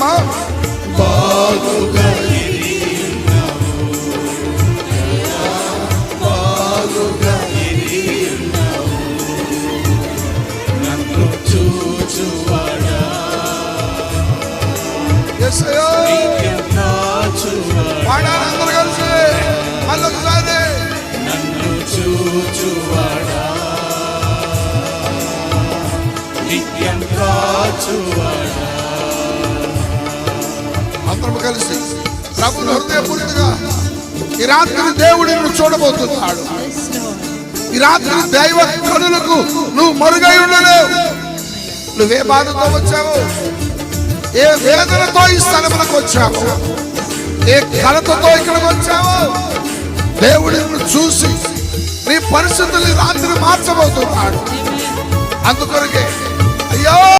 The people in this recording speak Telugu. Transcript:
చెప్పమ్మా. బాగుగా బాగుగా నన్ను చూచువాడా పాడాలి అందరూ కలిసి మళ్ళొకసారి. నన్ను చూచువాడా నిత్యం కాచువాడా. అందరం కలిసి ప్రభుని హృదయపూర్తిగా ఈ రాత్రి దేవుడిని చూడబోతున్నాడు. ఈ రాత్రి దైవ కనులకు నువ్వు మరుగై ఉండలేవు. నువ్వే బాధతో వచ్చావు, ఏ వేదనతో ఈ స్థలములకు వచ్చావు, ఏ కలతతో ఇక్కడికి వచ్చావు, దేవుడిని చూసి నీ పరిస్థితుల్ని రాత్రి మార్చబోతున్నాడు. అందుకొరకే అయ్యో